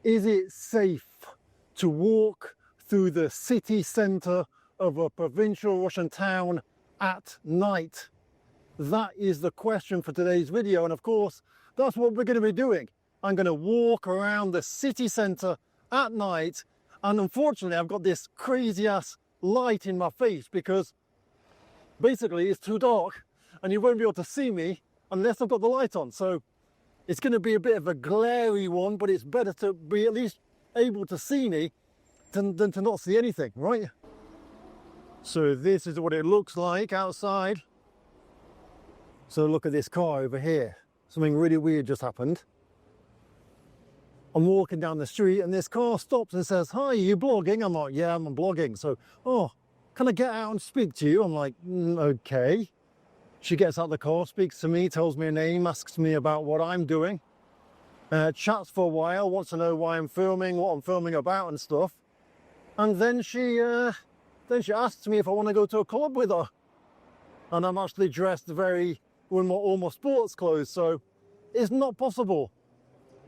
Is it safe to walk through the city centre of a provincial Russian town at night? That is the question for today's video, and of course that's what we're going to be doing. I'm going to walk around the city centre at night, and unfortunately I've got this crazy ass light in my face because basically it's too dark and you won't be able to see me unless I've got the light on. So it's going to be a bit of a glary one, but it's better to be at least able to see me than to not see anything, right? So this is what it looks like outside. So look at this car over here. Something really weird just happened. I'm walking down the street and this car stops and says, "Hi, are you blogging?" I'm like, "Yeah, I'm blogging." So, "Oh, can I get out and speak to you?" I'm like, "Okay." She gets out the car, speaks to me, tells me her name, asks me about what I'm doing. Chats for a while, wants to know why I'm filming, what I'm filming about and stuff. And then she asks me if I want to go to a club with her. And I'm actually dressed very, almost sports clothes, so it's not possible.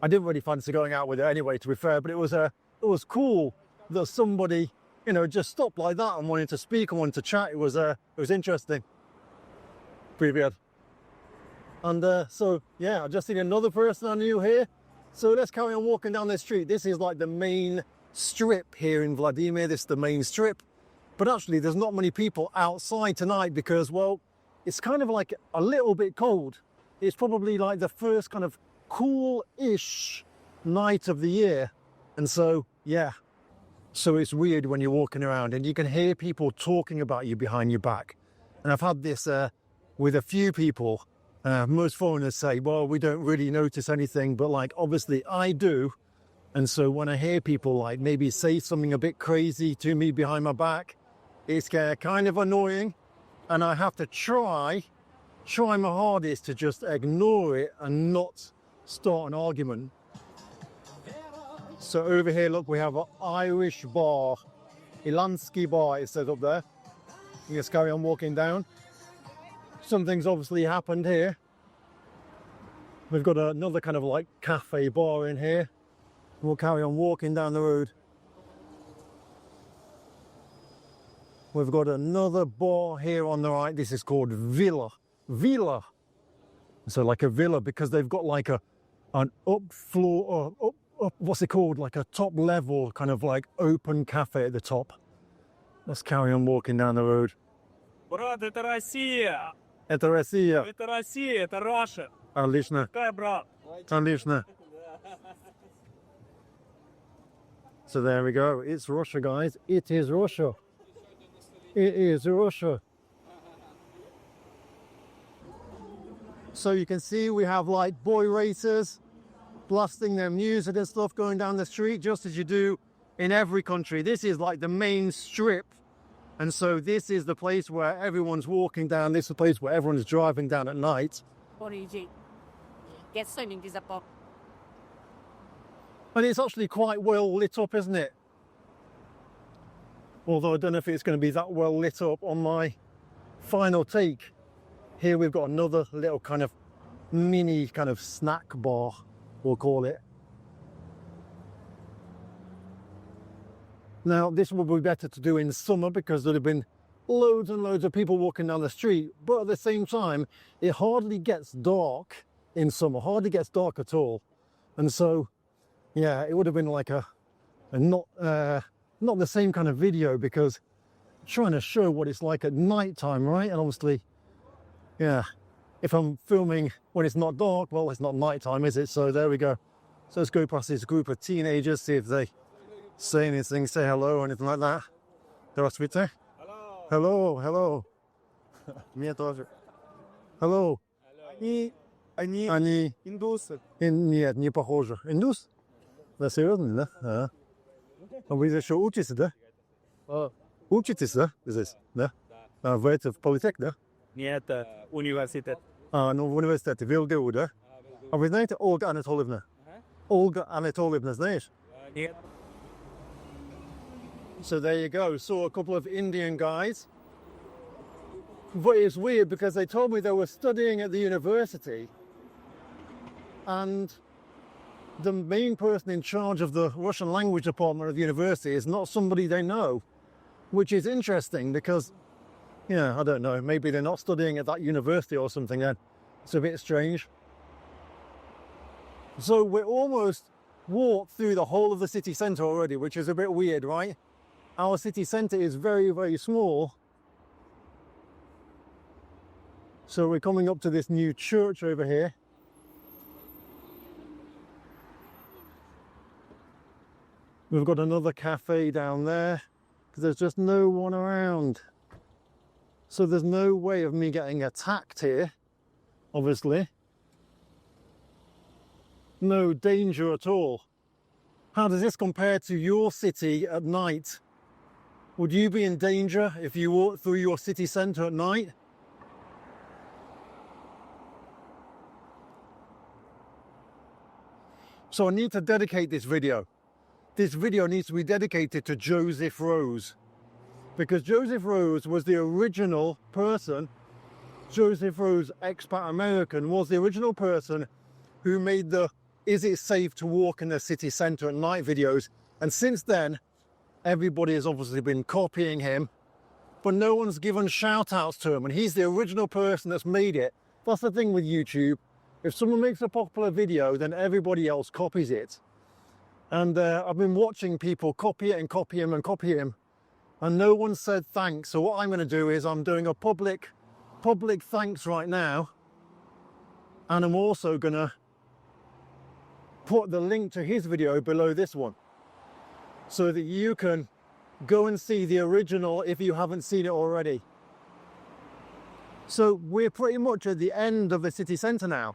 I didn't really fancy going out with her anyway, to be fair, but it was cool that somebody, you know, just stopped like that and wanted to speak and wanted to chat. It was interesting. Привет. And so yeah, I've just seen another person I knew here. So let's carry on walking down this street. This is like the main strip here in Vladimir. This is the main strip. But actually there's not many people outside tonight because, well, it's kind of like a little bit cold. It's probably like the first kind of cool-ish night of the year. And so, yeah. So it's weird when you're walking around and you can hear people talking about you behind your back. And I've had this with a few people. Most foreigners say, well, we don't really notice anything, but like, obviously I do. And so when I hear people like maybe say something a bit crazy to me behind my back, it's kind of annoying. And I have to try my hardest to just ignore it and not start an argument. So over here, look, we have an Irish bar, Ilansky bar, it says up there. You just carry on walking down. Something's obviously happened here. We've got another kind of like cafe bar in here. We'll carry on walking down the road. We've got another bar here on the right. This is called Villa. Villa. So like a villa because they've got like an up floor, up, what's it called? Like a top level kind of like open cafe at the top. Let's carry on walking down the road. Брат, это Россия! Это Россия. Это Россия, это Russia! Отлично. Какая, брат? Отлично. So there we go. It's Russia, guys. It is Russia. It is Russia. So you can see we have like boy racers blasting their music and stuff going down the street, just as you do in every country. This is like the main strip. And so this is the place where everyone's walking down. This is the place where everyone's driving down at night. And it's actually quite well lit up, isn't it? Although I don't know if it's going to be that well lit up on my final take. Here we've got another little kind of mini kind of snack bar, we'll call it. Now, this would be better to do in summer because there'd have been loads and loads of people walking down the street. But at the same time, it hardly gets dark in summer, hardly gets dark at all. And so, yeah, it would have been like a not the same kind of video because I'm trying to show what it's like at night time, right? And obviously, yeah, if I'm filming when it's not dark, well, it's not nighttime, is it? So there we go. So let's go past this group of teenagers, see if they say anything, say hello or anything like that. Здравствуйте. Hello, hello. Мне тоже. Hello. Они индусы. Нет, не похоже. Индус? Да, серьезно, да? А. А вы здесь что, учитесь, да? Учитесь, да? Здесь, да? А вы это в политех, да? Нет, университет. А, ну в университете, в ЛГУ, да? А вы знаете Ольга Анатольевна? Ольга Анатольевна, знаешь? Нет. So there you go. Saw a couple of Indian guys. But it's weird because they told me they were studying at the university and the main person in charge of the Russian language department of the university is not somebody they know, which is interesting because, yeah, I don't know, maybe they're not studying at that university or something then. It's a bit strange. So we're almost walked through the whole of the city centre already, which is a bit weird, right? Our city centre is very, very small. So we're coming up to this new church over here. We've got another cafe down there because there's just no one around. So there's no way of me getting attacked here, obviously. No danger at all. How does this compare to your city at night? Would you be in danger if you walked through your city centre at night? So I need to dedicate this video. This video needs to be dedicated to Joseph Rose, because Joseph Rose was the original person. Joseph Rose, expat American, was the original person who made the "Is it safe to walk in the city centre at night" videos. And since then, everybody has obviously been copying him, but no one's given shout outs to him. And he's the original person that's made it. That's the thing with YouTube. If someone makes a popular video, then everybody else copies it. And I've been watching people copy it and copy him and copy him, and no one said thanks. So what I'm going to do is I'm doing a public thanks right now, and I'm also going to put the link to his video below this one so that you can go and see the original if you haven't seen it already. So we're pretty much at the end of the city centre now.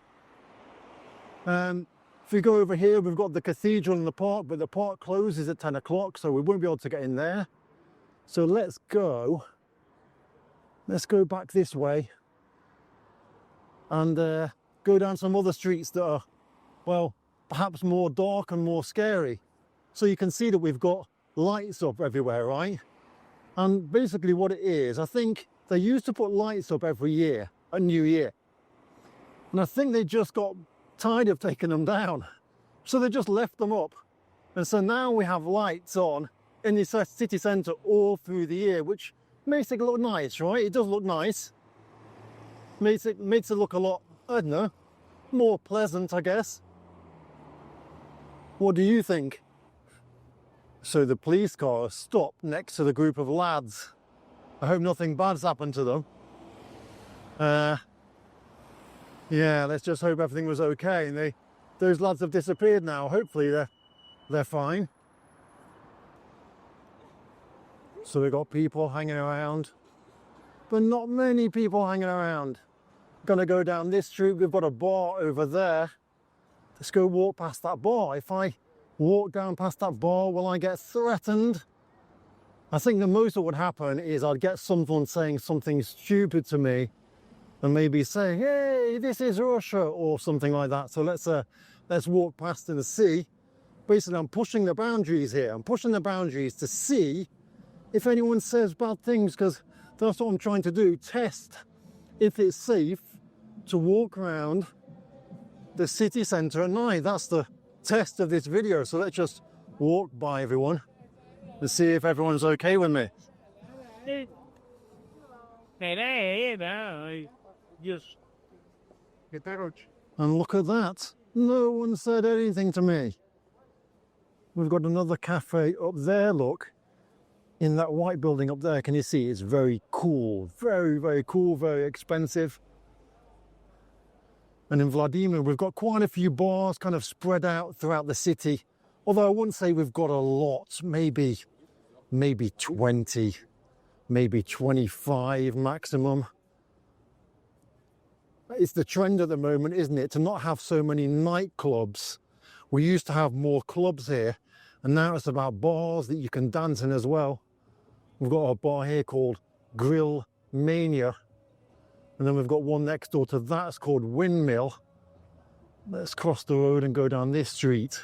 If we go over here, we've got the cathedral in the park, but the park closes at 10 o'clock, so we won't be able to get in there. So let's go back this way and go down some other streets that are, well, perhaps more dark and more scary. So you can see that we've got lights up everywhere, right? And basically what it is, I think they used to put lights up every year at New Year. And I think they just got tired of taking them down, so they just left them up. And so now we have lights on in the city centre all through the year, which makes it look nice, right? It does look nice. Makes it look a lot, I don't know, more pleasant, I guess. What do you think? So the police car stopped next to the group of lads. I hope nothing bad's happened to them. Yeah, let's just hope everything was okay. And those lads have disappeared now. Hopefully they're fine. So we've got people hanging around, but not many people hanging around. Gonna go down this street. We've got a bar over there. Let's go walk past that bar. If I walk down past that bar, will I get threatened? I think the most that would happen is I'd get someone saying something stupid to me, and maybe say, "Hey, this is Russia," or something like that. So let's walk past and see. Basically, I'm pushing the boundaries here. I'm pushing the boundaries to see if anyone says bad things, because that's what I'm trying to do. Test if it's safe to walk around the city centre at night. That's the test of this video. So let's just walk by everyone and see if everyone's okay with me. And look at that. No one said anything to me. We've got another cafe up there, look. In that white building up there, can you see? It's very cool. Very, very cool, very expensive. And in Vladimir, we've got quite a few bars kind of spread out throughout the city. Although I wouldn't say we've got a lot. Maybe 20, maybe 25 maximum. It's the trend at the moment, isn't it, to not have so many nightclubs. We used to have more clubs here, and now it's about bars that you can dance in as well. We've got a bar here called Grill Mania, and then we've got one next door to that. It's called Windmill. Let's cross the road and go down this street.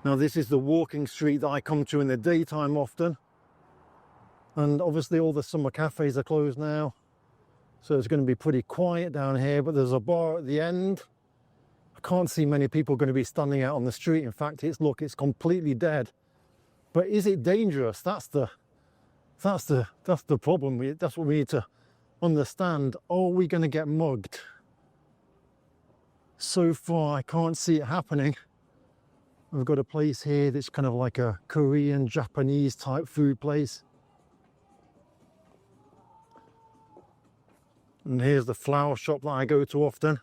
Now this is the walking street that I come to in the daytime often. And obviously all the summer cafes are closed now. So it's going to be pretty quiet down here, but there's a bar at the end. I can't see many people going to be standing out on the street. In fact, look, it's completely dead. But is it dangerous? That's the problem. That's what we need to understand. Are we going to get mugged? So far, I can't see it happening. We've got a place here that's kind of like a Korean, Japanese type food place. And here's the flower shop that I go to often.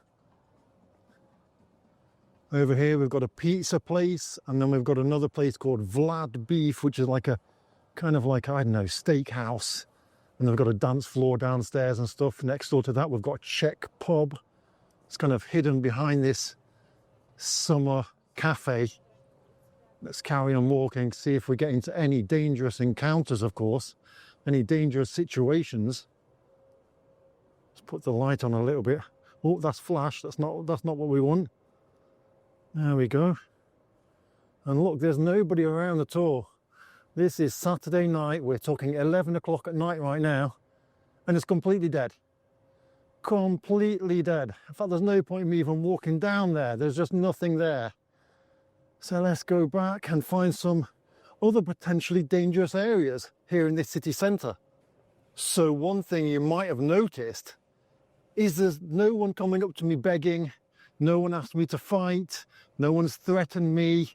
Over here we've got a pizza place, and then we've got another place called Vlad Beef, which is like a kind of like, I don't know, steakhouse. And they've got a dance floor downstairs and stuff. Next door to that we've got Czech pub. It's kind of hidden behind this summer cafe. Let's carry on walking, see if we get into any dangerous encounters, of course, any dangerous situations. Let's put the light on a little bit. Oh, that's flash. That's not what we want. There we go. And look, there's nobody around at all. This is Saturday night. We're talking 11 o'clock at night right now, and it's completely dead. Completely dead. In fact, there's no point in me even walking down there. There's just nothing there. So let's go back and find some other potentially dangerous areas here in this city centre. So one thing you might have noticed is there's no one coming up to me begging. No one asked me to fight. No one's threatened me.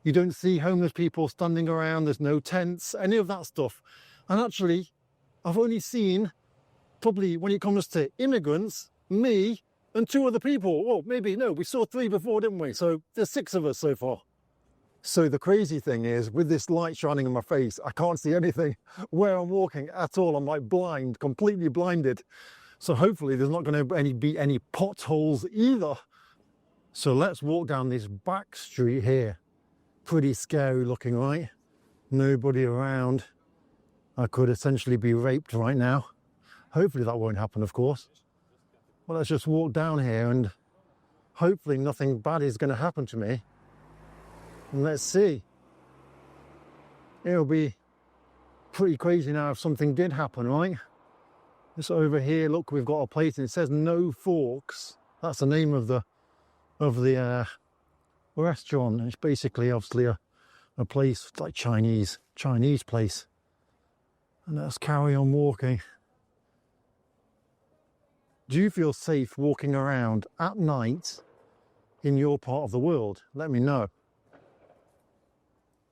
You don't see homeless people standing around. There's no tents, any of that stuff. And actually, I've only seen, probably when it comes to immigrants, me and 2 other people. Well, maybe, no, we saw 3 before, didn't we? So there's 6 of us so far. So the crazy thing is, with this light shining in my face, I can't see anything where I'm walking at all. I'm like blind, completely blinded. So hopefully there's not going to be any potholes either. So let's walk down this back street here. Pretty scary looking, right? Nobody around. I could essentially be raped right now. Hopefully that won't happen, of course. Well, let's just walk down here and hopefully nothing bad is going to happen to me. And let's see. It'll be pretty crazy now if something did happen, right? This over here, look, we've got a place and it says No Forks. That's the name of the restaurant. It's basically obviously a place like Chinese place. And let's carry on walking. Do you feel safe walking around at night in your part of the world? Let me know.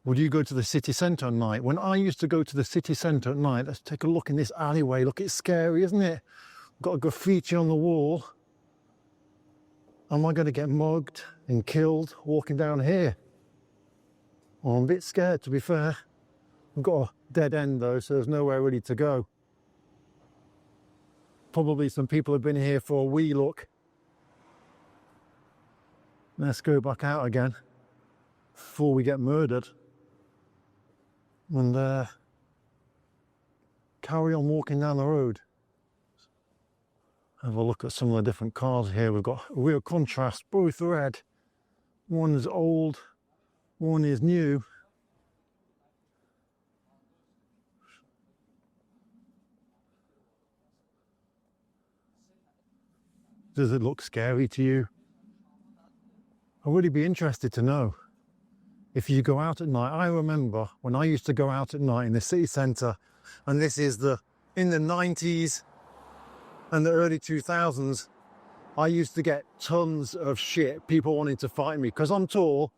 Would you go to the city centre at night? When I used to go to the city centre at night, let's take a look in this alleyway. Look, it's scary, isn't it? Got a graffiti on the wall. Am I going to get mugged and killed walking down here? Well, I'm a bit scared, to be fair. We've got a dead end though, so there's nowhere really to go. Probably some people have been here for a wee look. Let's go back out again before we get murdered. And carry on walking down the road. Have a look at some of the different cars here. We've got a real contrast, both red. One is old, one is new. Does it look scary to you? I'd really be interested to know. If you go out at night, I remember when I used to go out at night in the city centre, and this is in the 90s and the early 2000s, I used to get tons of shit, people wanting to fight me. Because I'm tall,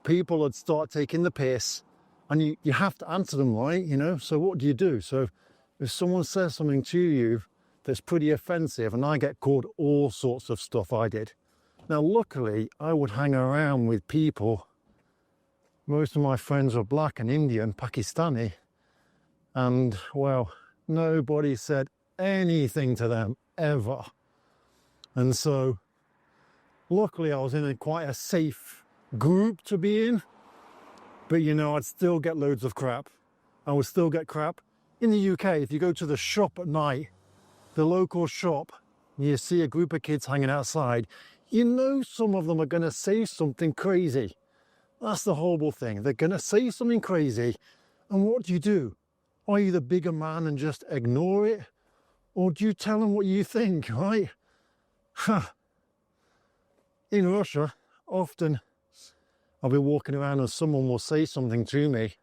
people would start taking the piss, and you have to answer them, right? You know, so what do? So if someone says something to you that's pretty offensive, and I get called all sorts of stuff, I did. Now, luckily, I would hang around with people. Most of my friends are black and Indian, Pakistani, and, well, nobody said anything to them, ever. And so, luckily, I was in quite a safe group to be in, but, you know, I'd still get loads of crap. I would still get crap. In the UK, if you go to the shop at night, the local shop, you see a group of kids hanging outside, you know some of them are going to say something crazy. That's the horrible thing. They're going to say something crazy, and what do? Are you the bigger man and just ignore it? Or do you tell them what you think, right? In Russia, often I'll be walking around and someone will say something to me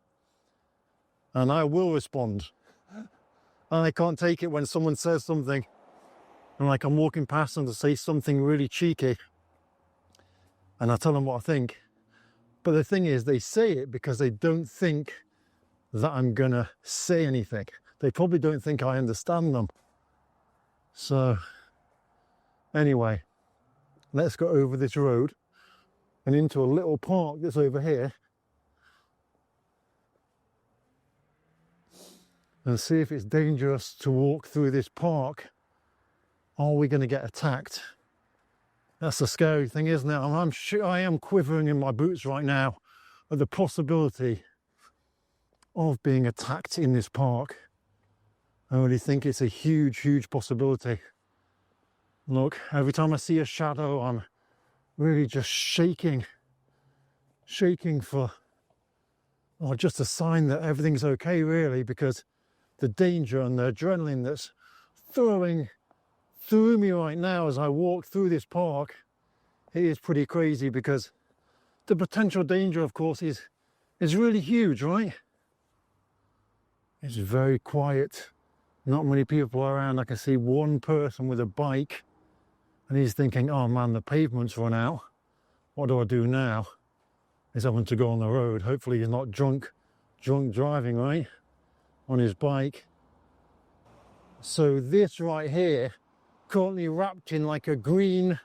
and I will respond. And I can't take it when someone says something and like I'm walking past them to say something really cheeky and I tell them what I think. But the thing is, they say it because they don't think that I'm gonna say anything. They probably don't think I understand them. So anyway, let's go over this road and into a little park that's over here and see if it's dangerous to walk through this park. Are we going to get attacked? That's the scary thing, isn't it? I'm sure I am quivering in my boots right now at the possibility of being attacked in this park. I really think it's a huge, huge possibility. Look, every time I see a shadow, I'm really just shaking for, or just a sign that everything's okay, really, because the danger and the adrenaline that's throwing through me right now as I walk through this park, it is pretty crazy, because the potential danger, of course, is really huge, right? It's very quiet, not many people around. I can see one person with a bike and he's thinking, oh man, the pavement's run out. What do I do now? He's having to go on the road. Hopefully he's not drunk driving, right? On his bike. So this right here, currently wrapped in like a green,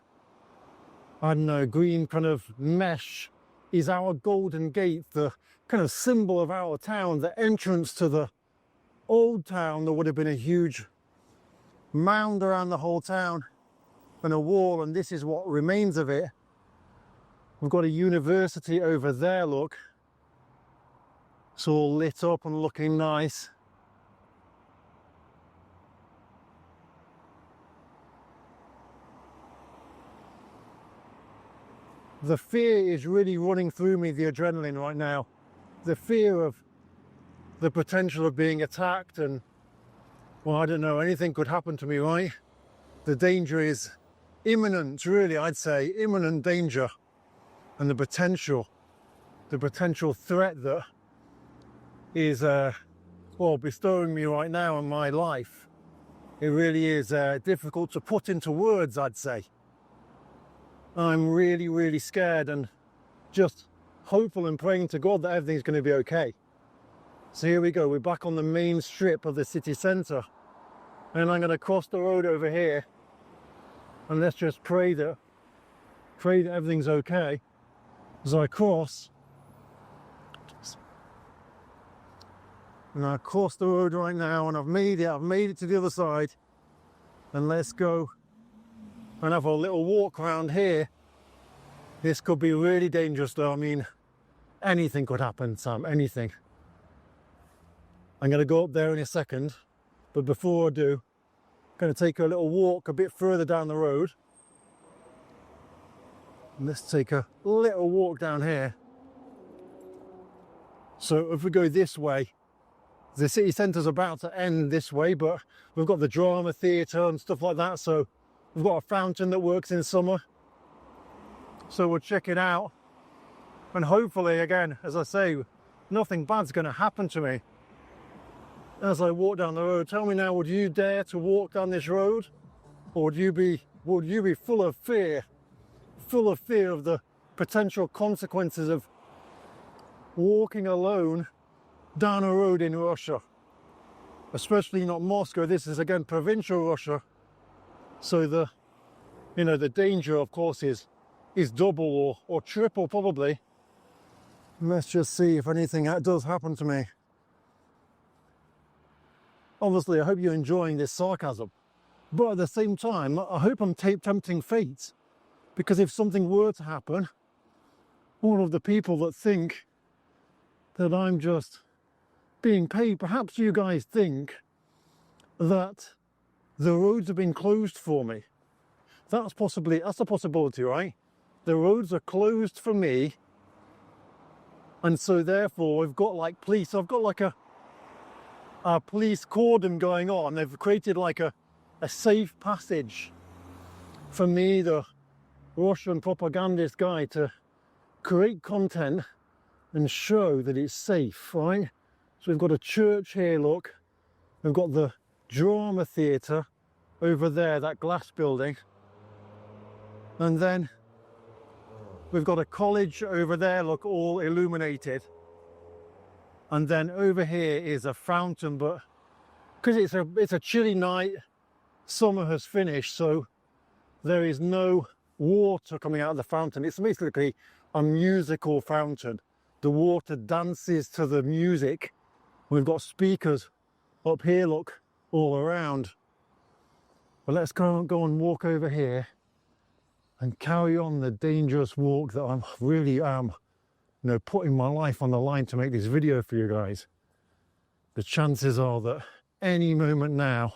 I don't know, green kind of mesh, is our Golden Gate, the kind of symbol of our town, the entrance to the old town. There would have been a huge mound around the whole town and a wall, and this is what remains of it. We've got a university over there, look. It's all lit up and looking nice. The fear is really running through me, the adrenaline right now. The fear of the potential of being attacked and, well, I don't know, anything could happen to me, right? The danger is imminent, really, I'd say, imminent danger. And the potential threat that is, well, bestowing me right now in my life, it really is difficult to put into words, I'd say. I'm really, really scared and just hopeful and praying to God that everything's going to be okay. So here we go, we're back on the main strip of the city centre, and I'm going to cross the road over here, and let's just pray that everything's okay as I cross. And I cross the road right now, and I've made it to the other side, and let's go and have a little walk around here. This could be really dangerous though. I mean, anything could happen, Sam, anything. I'm going to go up there in a second, but before I do, I'm going to take a little walk a bit further down the road. And let's take a little walk down here. So if we go this way, the city centre's about to end this way, but we've got the drama theatre and stuff like that, so we've got a fountain that works in summer. So we'll check it out. And hopefully, again, as I say, nothing bad's going to happen to me as I walk down the road. Tell me now, would you dare to walk down this road? Or would you be full of fear of the potential consequences of walking alone down a road in Russia? Especially not Moscow. This is, again, provincial Russia. So the danger, of course, is double or triple probably. Let's just see if anything does happen to me. Obviously, I hope you're enjoying this sarcasm, but at the same time, I hope I'm tempting fate, because if something were to happen, all of the people that think that I'm just being paid, perhaps you guys think that the roads have been closed for me. That's a possibility, right? The roads are closed for me, and so therefore we've got like police. I've got like a police cordon going on. They've created like a a safe passage for me, the Russian propagandist guy, to create content and show that it's safe, right? So we've got a church here, look. We've got the drama theatre over there, that glass building. And then we've got a college over there, look, all illuminated. And then over here is a fountain, but because it's a chilly night, summer has finished, so there is no water coming out of the fountain. It's basically a musical fountain. The water dances to the music. We've got speakers up here, look, all around. But let's go and walk over here and carry on the dangerous walk that I'm really putting my life on the line to make this video for you guys. The chances are that any moment now,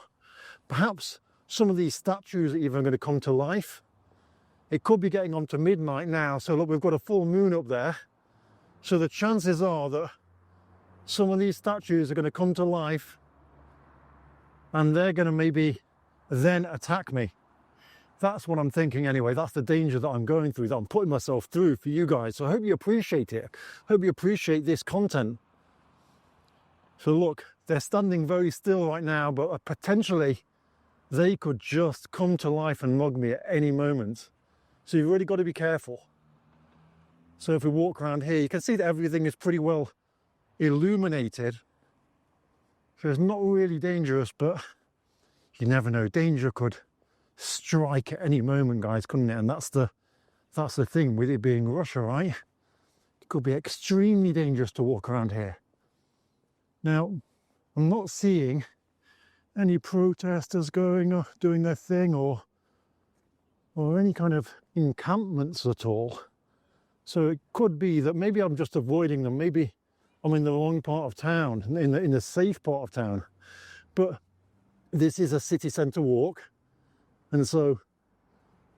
perhaps some of these statues are even going to come to life. It could be getting on to midnight now, so look, we've got a full moon up there. So the chances are that some of these statues are going to come to life and they're going to maybe then attack me. That's what I'm thinking anyway. That's the danger that I'm going through, that I'm putting myself through for you guys. So I hope you appreciate it. I hope you appreciate this content. So look, they're standing very still right now, but potentially they could just come to life and mug me at any moment. So you've really got to be careful. So if we walk around here, you can see that everything is pretty well illuminated. So it's not really dangerous, but you never know. Danger could strike at any moment, guys, couldn't it? And that's the thing with it being Russia, right? It could be extremely dangerous to walk around here. Now, I'm not seeing any protesters going or doing their thing or any kind of encampments at all. So it could be that maybe I'm just avoiding them. Maybe I'm in the wrong part of town, in the safe part of town. But this is a city centre walk. And so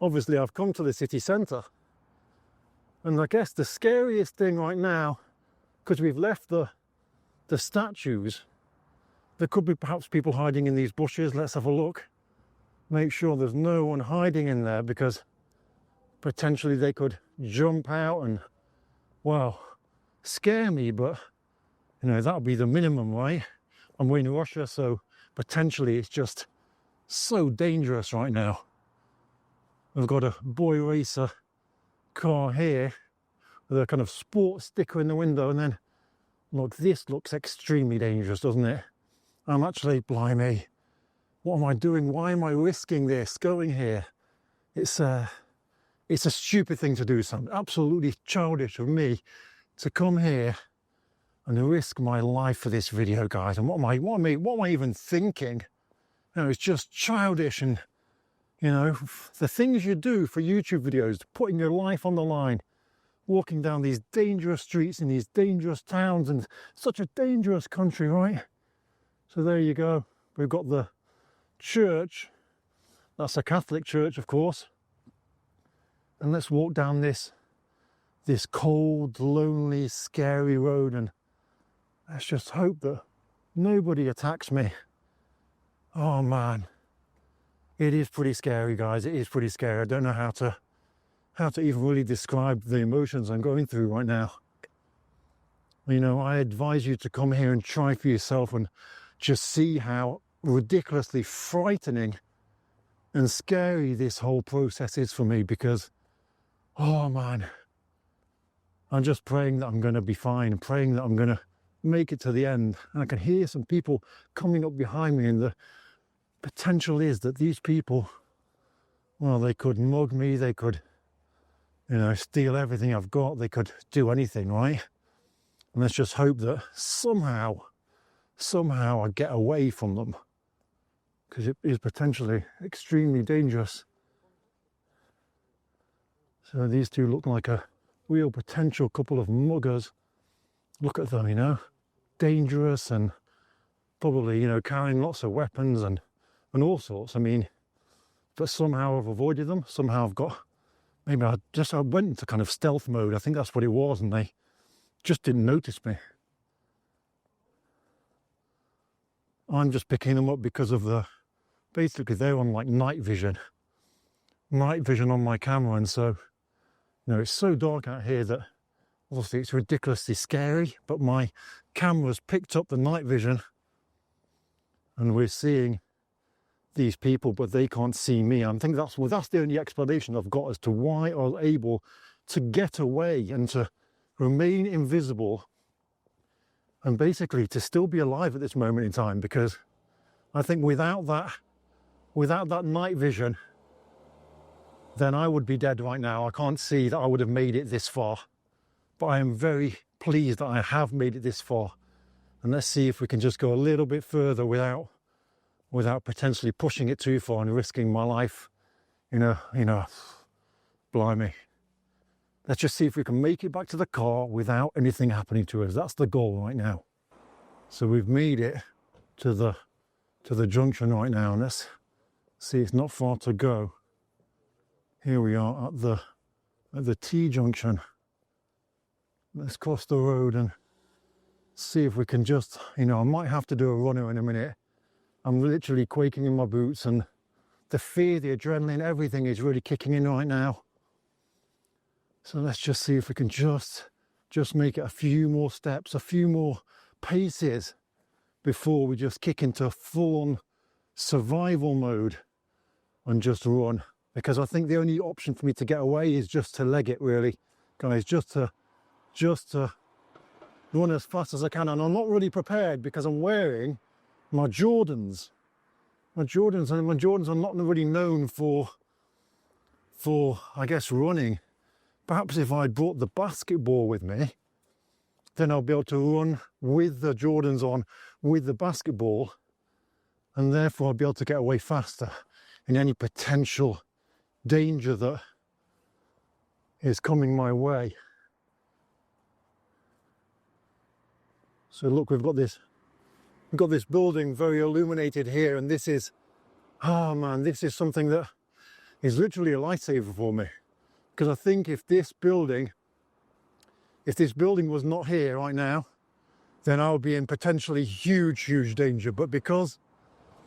obviously I've come to the city centre. And I guess the scariest thing right now, because we've left the statues, there could be perhaps people hiding in these bushes. Let's have a look. Make sure there's no one hiding in there, because potentially they could jump out and, well, scare me, but that'll be the minimum, right? I'm in Russia, so potentially it's just so dangerous right now. We've got a boy racer car here with a kind of sports sticker in the window, and then look, this looks extremely dangerous, doesn't it? I'm actually, blimey, what am I doing? Why am I risking this going here? It's a stupid thing to do, something absolutely childish of me to come here and risk my life for this video, guys. And what am I even thinking? It's just childish. And the things you do for YouTube videos, putting your life on the line, walking down these dangerous streets in these dangerous towns and such a dangerous country, right? So there you go. We've got the church. That's a Catholic church, of course. And let's walk down this cold, lonely, scary road, and let's just hope that nobody attacks me. Oh man, it is pretty scary, guys. It is pretty scary. I don't know how to even really describe the emotions I'm going through right now. I advise you to come here and try for yourself and just see how ridiculously frightening and scary this whole process is for me, because, oh man, I'm just praying that I'm going to be fine, praying that I'm going to make it to the end. And I can hear some people coming up behind me, and the potential is that these people, well, they could mug me, they could, steal everything I've got, they could do anything, right? And let's just hope that somehow I get away from them, because it is potentially extremely dangerous. So these two look like a real potential couple of muggers. Look at them, dangerous and probably, carrying lots of weapons and all sorts. But somehow I've avoided them. Somehow I've got, maybe I went into kind of stealth mode. I think that's what it was, and they just didn't notice me. I'm just picking them up because of the basically they're on like night vision on my camera, and so it's so dark out here that obviously it's ridiculously scary, but my camera's picked up the night vision and we're seeing these people, but they can't see me. I think that's the only explanation I've got as to why I was able to get away and to remain invisible and basically to still be alive at this moment in time, because I think without that night vision, then I would be dead right now. I can't see that I would have made it this far, but I am very pleased that I have made it this far. And let's see if we can just go a little bit further without potentially pushing it too far and risking my life. Blimey. Let's just see if we can make it back to the car without anything happening to us. That's the goal right now. So we've made it to the junction right now, and let's see, it's not far to go. Here we are at the T junction. Let's cross the road and see if we can just, I might have to do a runner in a minute. I'm literally quaking in my boots, and the fear, the adrenaline, everything is really kicking in right now. So let's just see if we can just make it a few more steps, a few more paces before we just kick into full-on survival mode and just run. Because I think the only option for me to get away is just to leg it, really, guys, just to run as fast as I can. And I'm not really prepared because I'm wearing my Jordans. My Jordans are not really known for I guess running. Perhaps if I brought the basketball with me, then I'll be able to run with the Jordans on, with the basketball, and therefore I'll be able to get away faster in any potential danger that is coming my way. So look, we've got this building very illuminated here, and this is, oh man, this is something that is literally a lifesaver for me. Because I think if this building was not here right now, then I would be in potentially huge danger. But because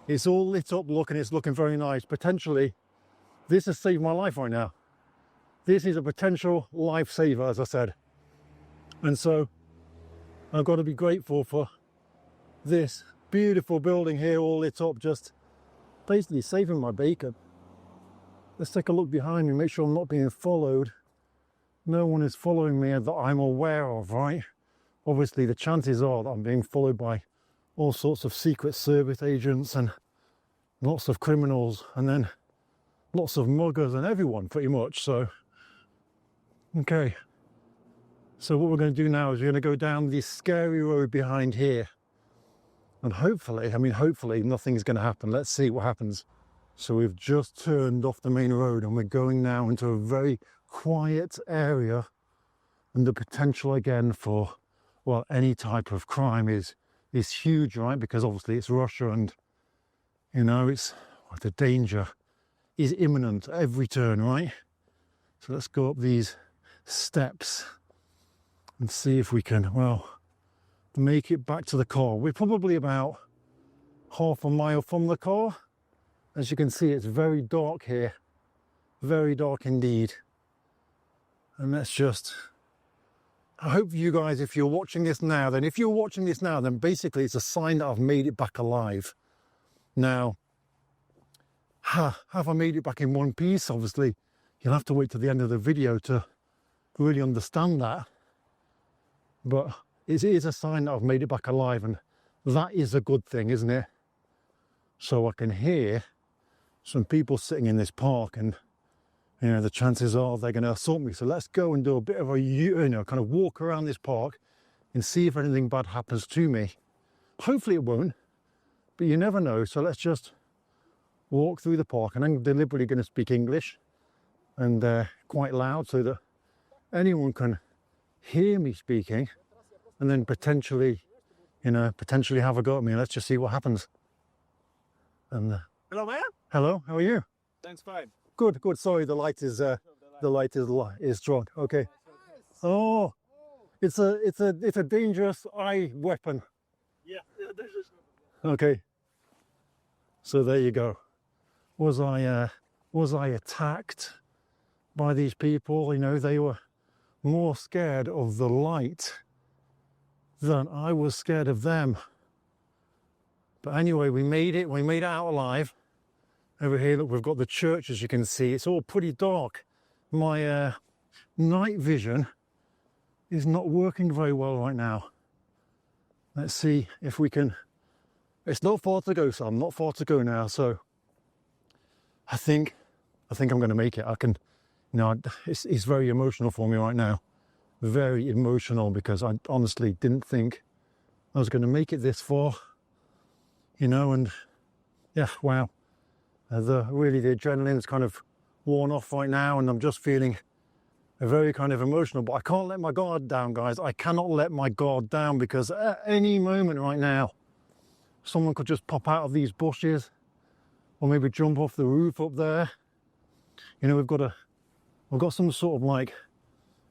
it's all lit up, look, and it's looking very nice, potentially this has saved my life right now. This is a potential lifesaver, as I said. And so I've got to be grateful for this beautiful building here, all lit up, just basically saving my bacon. Let's take a look behind me, make sure I'm not being followed. No one is following me that I'm aware of, right? Obviously, the chances are that I'm being followed by all sorts of Secret Service agents and lots of criminals, and then lots of muggers and everyone, pretty much. So, okay. So what we're going to do now is we're going to go down this scary road behind here. And hopefully nothing's going to happen. Let's see what happens. So we've just turned off the main road and we're going now into a very quiet area, and the potential again for, well, any type of crime is huge, right? Because obviously it's Russia, and it's the danger is imminent at every turn, right? So let's go up these steps and see if we can, well, make it back to the car. We're probably about half a mile from the car. As you can see, it's very dark here, very dark indeed. And let's just, I hope you guys, if you're watching this now, then basically it's a sign that I've made it back alive. Now, have I made it back in one piece? Obviously, you'll have to wait to the end of the video to really understand that. But it is a sign that I've made it back alive, and that is a good thing, isn't it? So I can hear some people sitting in this park, and the chances are they're going to assault me. So let's go and do a bit of a kind of walk around this park and see if anything bad happens to me. Hopefully it won't, but you never know. So let's just walk through the park, and I'm deliberately going to speak English and quite loud so that anyone can hear me speaking, and then potentially have a go at me. Let's just see what happens. And Hello, man. hello, how are you? Thanks, fine. Good. Sorry, the light is strong. Okay. Oh, it's a dangerous eye weapon. Yeah, this is. Okay. So there you go. Was I attacked by these people? You know, they were more scared of the light than I was scared of them. But anyway, we made it out alive. Over here, look, we've got the church, as you can see. It's all pretty dark. My night vision is not working very well right now. Let's see if we can. It's not far to go, Sam, not far to go now. So I think I'm going to make it. I can, you know, it's very emotional for me right now. Very emotional, because I honestly didn't think I was going to make it this far, you know. And yeah, wow, the adrenaline's kind of worn off right now, and I'm just feeling very kind of emotional. But I can't let my guard down, guys. I cannot let my guard down, because at any moment right now someone could just pop out of these bushes, or maybe jump off the roof up there. You know, we've got some sort of like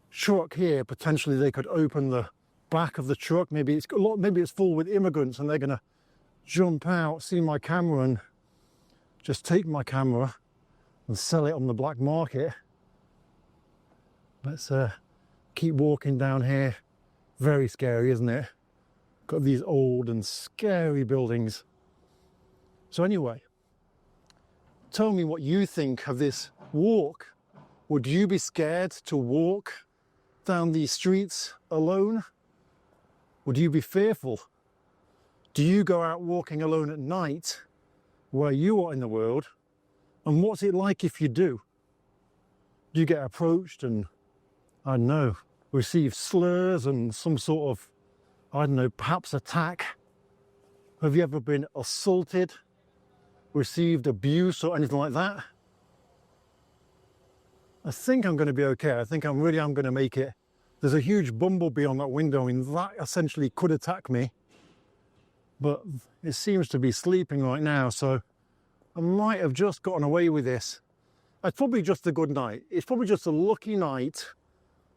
truck here. Potentially they could open the back of the truck. Maybe it's full with immigrants, and they're gonna jump out, see my camera, and just take my camera and sell it on the black market. Let's keep walking down here. Very scary, isn't it? Got these old and scary buildings. So anyway, tell me what you think of this walk. Would you be scared to walk down these streets alone? Would you be fearful? Do you go out walking alone at night where you are in the world? And what's it like if you do? Do you get approached and, I don't know, receive slurs and some sort of, I don't know, perhaps attack? Have you ever been assaulted, received abuse or anything like that? I think I'm going to be okay. I think I'm going to make it. There's a huge bumblebee on that window. I mean, that essentially could attack me, but it seems to be sleeping right now, so I might have just gotten away with this. It's probably just a good night. It's probably just a lucky night.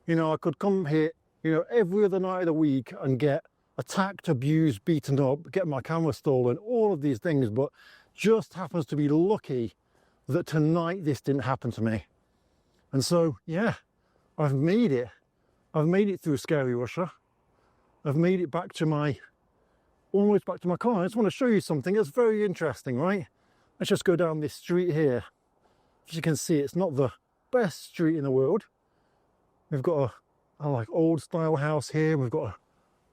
You know, I could come here, you know, every other night of the week and get attacked, abused, beaten up, get my camera stolen, all of these things, but just happens to be lucky that tonight this didn't happen to me. And so, yeah, I've made it. I've made it through scary Russia. I've made it back to almost back to my car. I just want to show you something that's very interesting, right? Let's just go down this street here. As you can see, it's not the best street in the world. We've got a like old style house here. We've got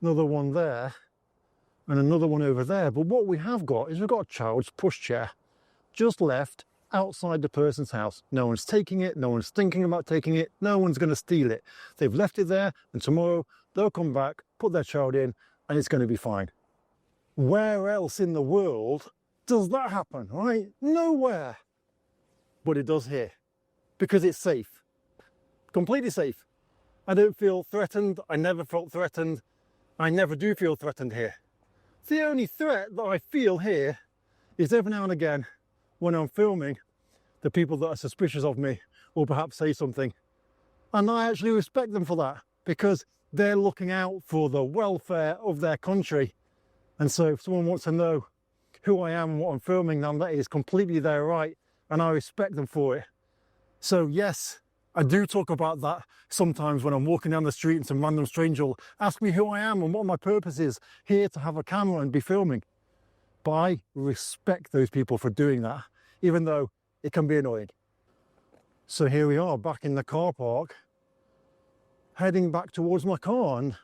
another one there and another one over there. But what we have got is we've got a child's pushchair just left outside the person's house. No one's taking it. No one's thinking about taking it. No one's going to steal it. They've left it there, and tomorrow they'll come back, put their child in, and it's going to be fine. Where else in the world does that happen, right? Nowhere. But it does here, because it's safe. Completely safe. I don't feel threatened. I never felt threatened. I never do feel threatened here. The only threat that I feel here is every now and again when I'm filming, the people that are suspicious of me will perhaps say something. And I actually respect them for that, because they're looking out for the welfare of their country. And so if someone wants to know who I am and what I'm filming, then that is completely their right, and I respect them for it. So yes, I do talk about that sometimes when I'm walking down the street and some random stranger will ask me who I am and what my purpose is here to have a camera and be filming. But I respect those people for doing that, even though it can be annoying. So here we are back in the car park, heading back towards my car, and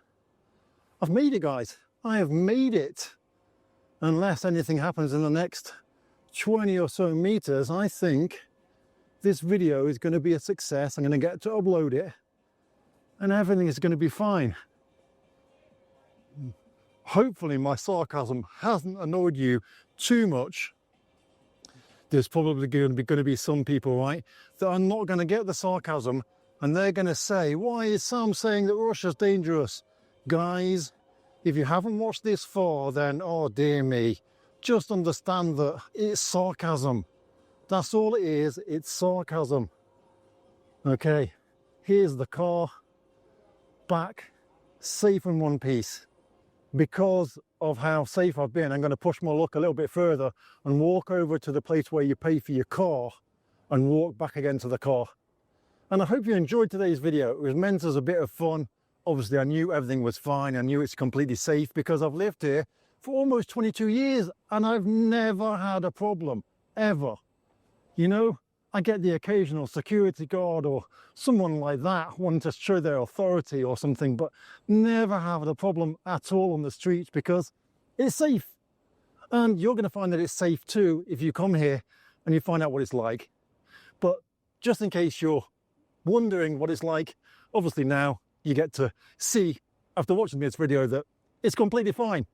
I've made it, guys. I have made it. Unless anything happens in the next 20 or so meters, I think this video is going to be a success. I'm going to get to upload it and everything is going to be fine. Hopefully my sarcasm hasn't annoyed you too much. There's probably going to be some people, right, that are not going to get the sarcasm, and they're going to say, why is Sam saying that Russia's dangerous? Guys, if you haven't watched this far, then, oh dear me, just understand that it's sarcasm. That's all it is, it's sarcasm. Okay, here's the car, back, safe in one piece. Because of how safe I've been, I'm going to push my luck a little bit further and walk over to the place where you pay for your car and walk back again to the car. And I hope you enjoyed today's video. It was meant as a bit of fun. Obviously, I knew everything was fine. I knew it's completely safe because I've lived here for almost 22 years and I've never had a problem, ever. You know, I get the occasional security guard or someone like that wanting to show their authority or something, but never have a problem at all on the streets because it's safe. And you're going to find that it's safe too if you come here and you find out what it's like. But just in case you're wondering what it's like, obviously now you get to see, after watching this video, that it's completely fine.